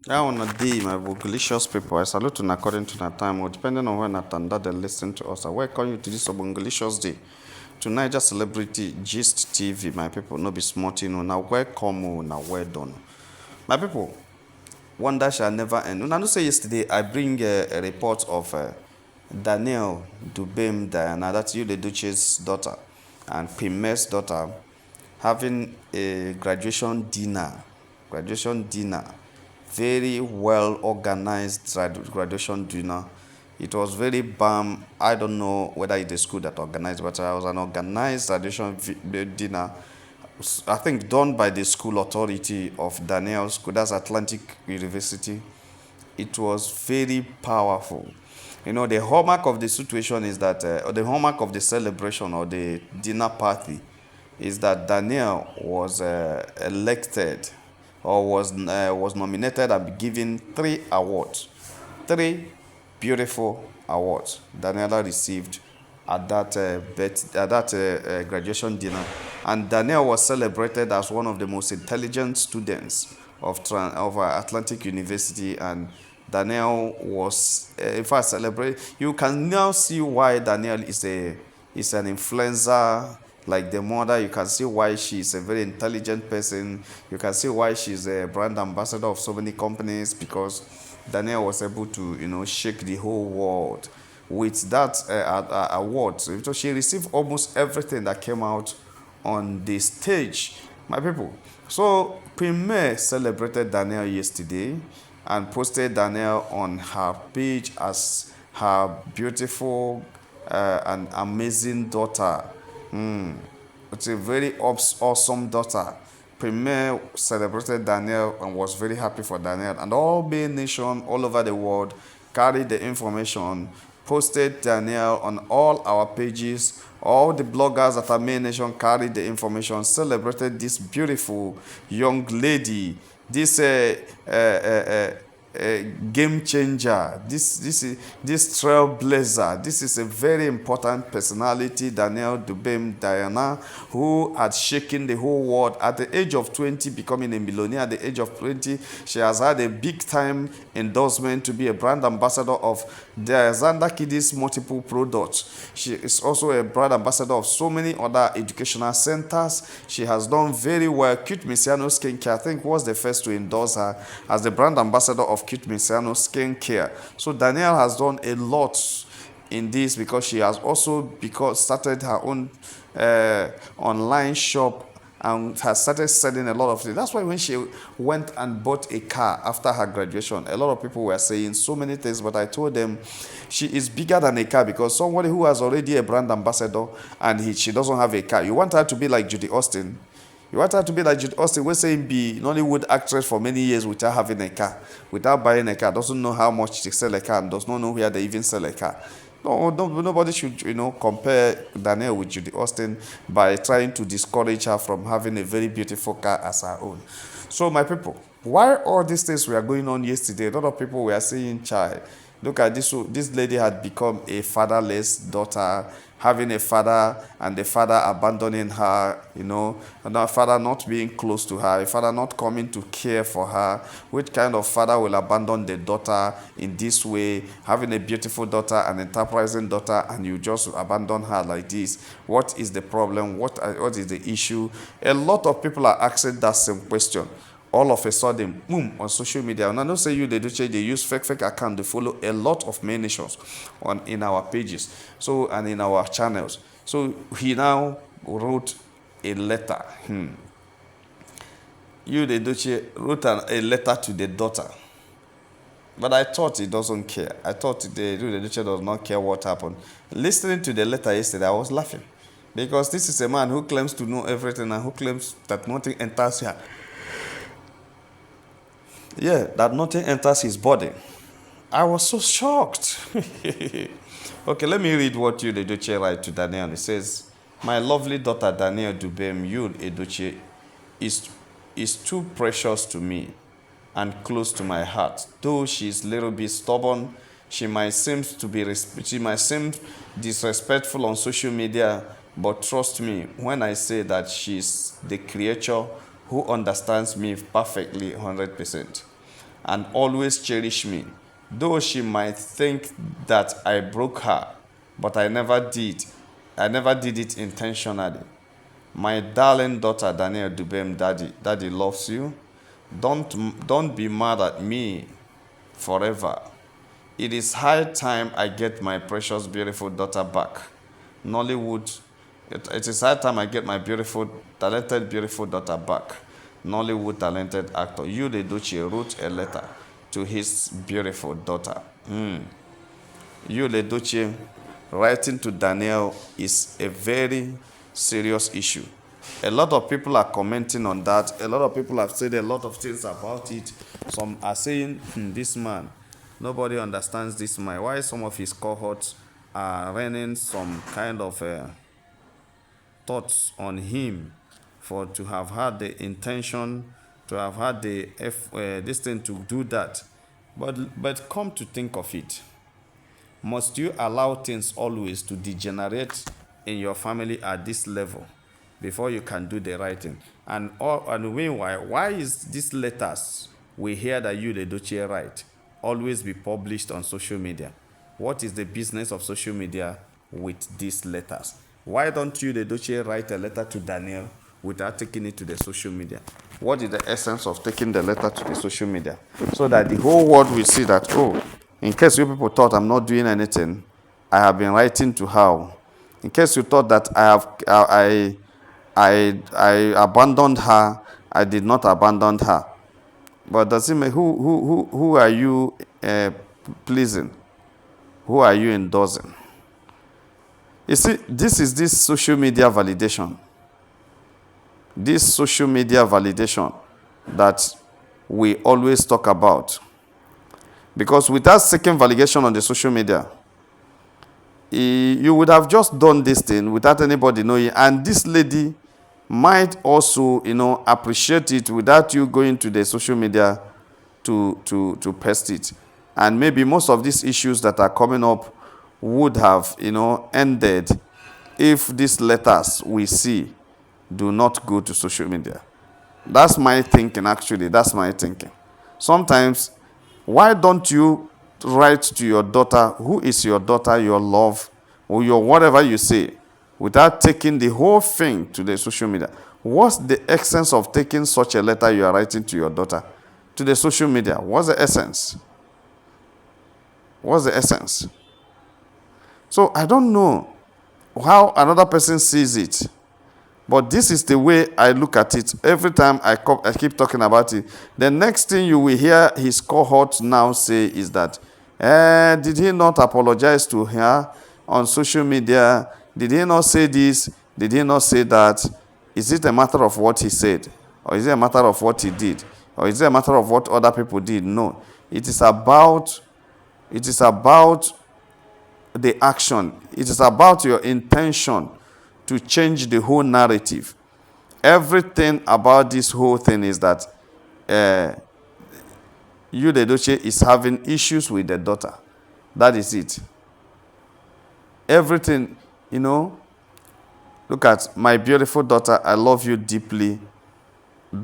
I want to day, my Bongolicious people. I salute you according to that time, or depending on when at that they listen to us. I welcome you to this Bongolicious day. Tonight, just celebrity Gist TV, my people. No be smart, you know. Now, welcome, now, well done. My people, wonder shall never end. Una know say yesterday, I bring a report of Danielle Dubem Diana, that's Yul Edochie's daughter, and Prime's daughter, having a graduation dinner, very well organized graduation dinner. It was very bam. I don't know whether it's the school that organized, but it was an organized graduation dinner. I think done by the school authority of Danielle School, that's Atlantic University. It was very powerful. You know, the hallmark of the situation is that, or the hallmark of the celebration or the dinner party is that Daniel was elected or was nominated and given three awards, three beautiful awards Daniela received at that graduation dinner, and Daniel was celebrated as one of the most intelligent students of Atlantic University, and Daniel was, in fact, celebrated. You can now see why Daniel is an influencer like the mother. You can see why she's a very intelligent person. You can see why she's a brand ambassador of so many companies, because Daniel was able to, shake the whole world with that award. So she received almost everything that came out on the stage, my people. So Premier celebrated Daniel yesterday and posted Daniel on her page as her beautiful and amazing daughter. It's a very awesome daughter. Premier celebrated Daniel and was very happy for Daniel. And all being nation all over the world carried the information, posted Daniel on all our pages. All the bloggers at our main nation carried the information, celebrated this beautiful young lady, this game changer, this trailblazer. This is a very important personality, Danielle Dubem Diana, who had shaken the whole world at the age of 20, becoming a millionaire. At the age of 20, she has had a big time endorsement to be a brand ambassador of the Xander Kiddies multiple products. She is also a brand ambassador of so many other educational centers. She has done very well. Cute Messiano Skincare, I think, was the first to endorse her as the brand ambassador of Cute Messiano Skincare. So Danielle has done a lot in this, because she has also started her own online shop and has started selling a lot of things. That's why when she went and bought a car after her graduation, a lot of people were saying so many things, but I told them she is bigger than a car, because somebody who has already a brand ambassador and she doesn't have a car, you want her to be like Judy Austin. You want her to be like Judy Austin, we say be Nollywood actress for many years without having a car, without buying a car, doesn't know how much they sell a car, and does not know where they even sell a car. No, nobody should, compare Danielle with Judy Austin by trying to discourage her from having a very beautiful car as her own. So, my people, while all these things were going on yesterday, a lot of people were saying, "Child, look at this. This lady had become a fatherless daughter, having a father and the father abandoning her, and the father not being close to her, a father not coming to care for her. Which kind of father will abandon the daughter in this way, having a beautiful daughter, an enterprising daughter, and you just abandon her like this? What is the problem? What is the issue?" A lot of people are asking that same question. All of a sudden, boom, on social media. And I don't say they use fake account. They follow a lot of main nations in our pages, so, and in our channels. So he now wrote a letter. Yul Edochie wrote a letter to the daughter. But I thought he doesn't care. I thought Yul Edochie does not care what happened. Listening to the letter yesterday, I was laughing. Because this is a man who claims to know everything and who claims that nothing enters here. Yeah, that nothing enters his body. I was so shocked. Okay, let me read what Yul Edochie writes to Danielle. It says, "My lovely daughter Danielle Dubem Yul Edochie is too precious to me and close to my heart. Though she is a little bit stubborn, she might seem disrespectful on social media, but trust me when I say that she's the creature who understands me perfectly 100%. and always cherish me. Though she might think that I broke her, but I never did. I never did it intentionally. My darling daughter Danielle Dubem, daddy loves you. Don't be mad at me forever. It is high time I get my precious, beautiful daughter back. Nollywood, it is high time I get my beautiful, talented, beautiful daughter back. Nollywood talented actor Yul Edochie wrote a letter to his beautiful daughter. Yul Edochie writing to Danielle is a very serious issue. A lot of people are commenting on that. A lot of people have said a lot of things about it. Some are saying, this man, nobody understands this man. Why some of his cohorts are running some kind of thoughts on him for to have had the intention, to have had the this thing to do that. But come to think of it, must you allow things always to degenerate in your family at this level before you can do the right thing? And meanwhile, why is these letters we hear that Yul Edochie write always be published on social media? What is the business of social media with these letters? Why don't Yul Edochie write a letter to Danielle without taking it to the social media? What is the essence of taking the letter to the social media? So that the whole world will see that, oh, in case you people thought I'm not doing anything, I have been writing to her. In case you thought that I abandoned her, I did not abandon her. But does it mean who are you pleasing? Who are you endorsing? You see, this is this social media validation. This social media validation that we always talk about. Because without seeking validation on the social media, you would have just done this thing without anybody knowing. And this lady might also, appreciate it without you going to the social media to paste it. And maybe most of these issues that are coming up would have, ended if these letters we see do not go to social media. That's my thinking, actually. That's my thinking. Sometimes, why don't you write to your daughter, who is your daughter, your love, or your whatever you say, without taking the whole thing to the social media? What's the essence of taking such a letter you are writing to your daughter to the social media? What's the essence? What's the essence? So I don't know how another person sees it, but this is the way I look at it. Every time I keep talking about it, the next thing you will hear his cohort now say is that, did he not apologize to her on social media? Did he not say this? Did he not say that? Is it a matter of what he said? Or is it a matter of what he did? Or is it a matter of what other people did? No. It is about the action. It is about your intention to change the whole narrative. Everything about this whole thing is that Yul Edochie is having issues with the daughter. That is it. Everything, look at my beautiful daughter, I love you deeply.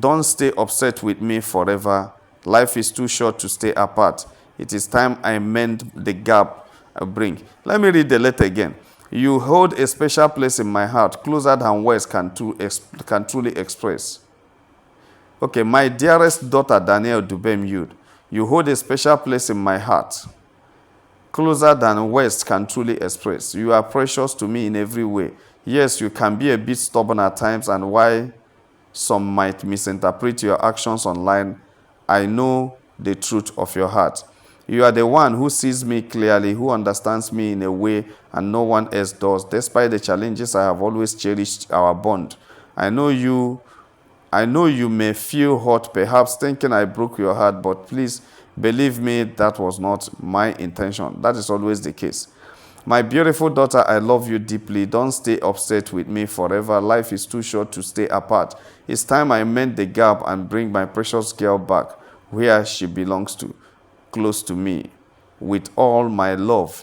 Don't stay upset with me forever. Life is too short to stay apart. It is time I mend the gap I bring. Let me read the letter again. You hold a special place in my heart, closer than words can truly express. Okay, my dearest daughter, Danielle Dubem Yud, you hold a special place in my heart, closer than words can truly express. You are precious to me in every way. Yes, you can be a bit stubborn at times, and why some might misinterpret your actions online, I know the truth of your heart. You are the one who sees me clearly, who understands me in a way and no one else does. Despite the challenges, I have always cherished our bond. I know you may feel hurt, perhaps thinking I broke your heart, but please believe me, that was not my intention. That is always the case. My beautiful daughter, I love you deeply. Don't stay upset with me forever. Life is too short to stay apart. It's time I mend the gap and bring my precious girl back where she belongs to, close to me. With all my love,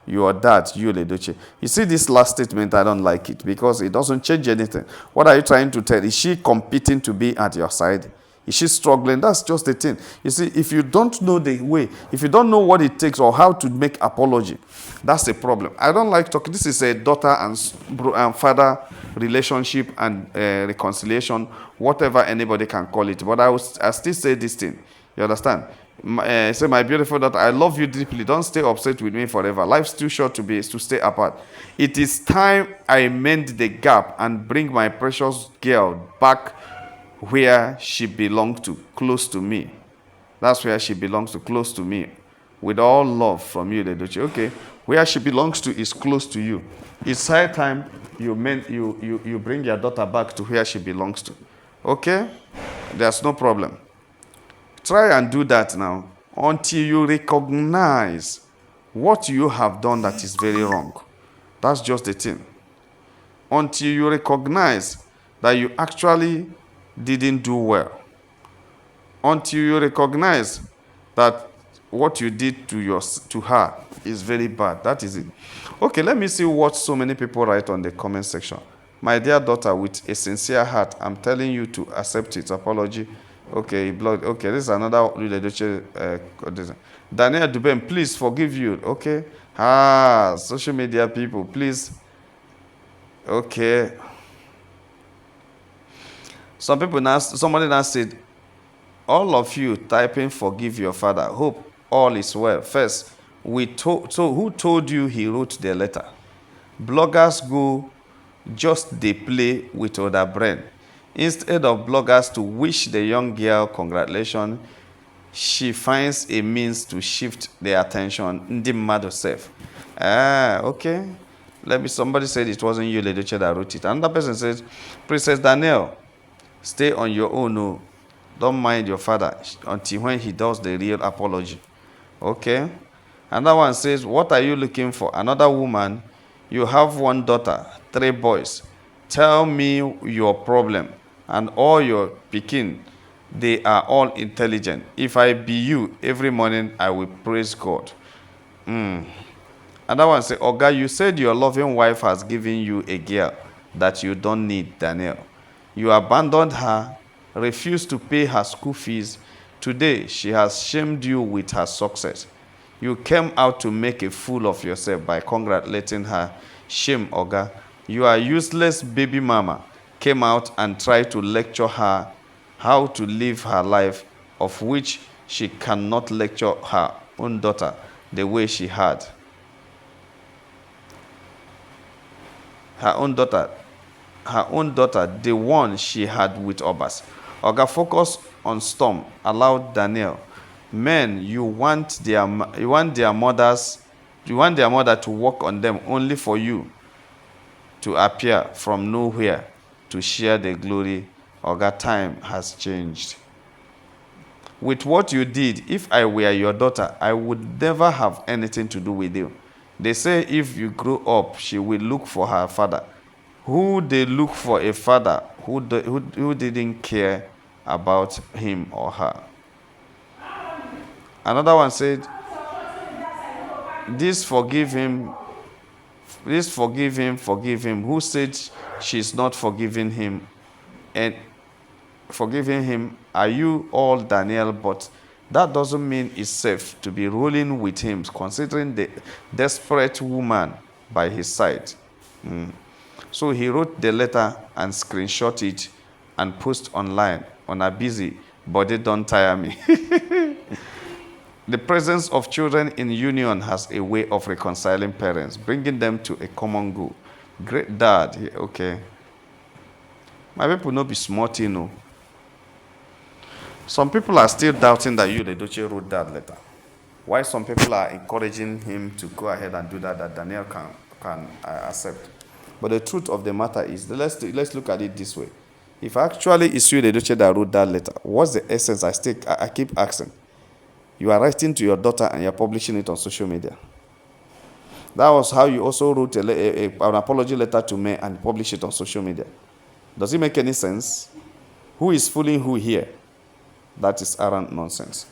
your dad, Yul Edochie. You see this last statement, I don't like it because it doesn't change anything. What are you trying to tell? Is she competing to be at your side? Is she struggling? That's just the thing. You see, if you don't know the way, if you don't know what it takes or how to make apology, that's the problem. I don't like talking. This is a daughter and father relationship and reconciliation, whatever anybody can call it. But I still say this thing. You understand? Say, my beautiful daughter, I love you deeply. Don't stay upset with me forever. Life's too short to stay apart. It is time I mend the gap and bring my precious girl back where she belongs to, close to me. That's where she belongs to, close to me. With all love from you, Yul Edochie. Okay, where she belongs to is close to you. It's high time you bring your daughter back to where she belongs to. Okay? There's no problem. Try and do that now until you recognize what you have done that is very wrong. That's just the thing. Until you recognize that you actually didn't do well. Until you recognize that what you did to her is very bad. That is it. Okay, let me see what so many people write on the comment section. My dear daughter, with a sincere heart, I'm telling you to accept its apology. Okay, okay, this is another Yul Edochie. Danielle Dubem, please forgive you. Okay. Social media people, please. Okay. Somebody now said, all of you typing forgive your father. Hope all is well. First, so who told you he wrote the letter? Bloggers go just they play with other brain. Instead of bloggers to wish the young girl congratulations, she finds a means to shift the attention. Ndi mmadụ self. Okay. Somebody said it wasn't Yul Edochie that wrote it. Another person says, Princess Danielle, stay on your own. No. Don't mind your father until when he does the real apology. Okay. Another one says, what are you looking for? Another woman, you have one daughter, 3 boys. Tell me your problem. And all your pikin, they are all intelligent. If I be you, every morning I will praise God. Another one says, Oga, you said your loving wife has given you a girl that you don't need, Danielle. You abandoned her, refused to pay her school fees. Today, she has shamed you with her success. You came out to make a fool of yourself by congratulating her. Shame, Oga. You are useless baby mama. Came out and tried to lecture her how to live her life, of which she cannot lecture her own daughter the way she had. Her own daughter, the one she had with Obas. Oga, focus on Storm. Allow Danielle. Men, you want their mother to work on them only for you to appear from nowhere to share the glory. Oga, time has changed. With what you did, if I were your daughter, I would never have anything to do with you. They say if you grow up, she will look for her father. Who they look for a father who didn't care about him or her. Another one said, this forgive him. Who said she's not forgiving him? And forgiving him, are you all Danielle? But that doesn't mean it's safe to be rolling with him, considering the desperate woman by his side. So he wrote the letter and screenshot it and post online on a busy, but they don't tire me. The presence of children in union has a way of reconciling parents, bringing them to a common goal. Great dad, okay. My people not be smart, you know. Some people are still doubting that Yul Edochie wrote that letter. Why some people are encouraging him to go ahead and do that Danielle can accept. But the truth of the matter is, let's look at it this way. If actually it's Yul Edochie that wrote that letter, what's the essence? I keep asking. You are writing to your daughter and you're publishing it on social media. That was how you also wrote an apology letter to me and published it on social media. Does it make any sense? Who is fooling who here? That is arrant nonsense.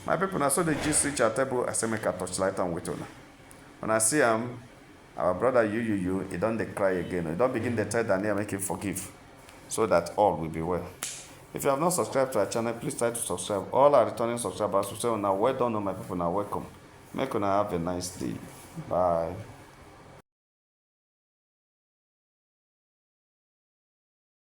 My people, now so the gist reach our table, I say make a touchlight and wait on. When I see him, our brother he don't cry again. He don't begin to tell Daniel make him forgive, so that all will be well. If you have not subscribed to our channel, please try to subscribe. All our returning subscribers will say, now well done, my people, now welcome. Make una have a nice day. Bye.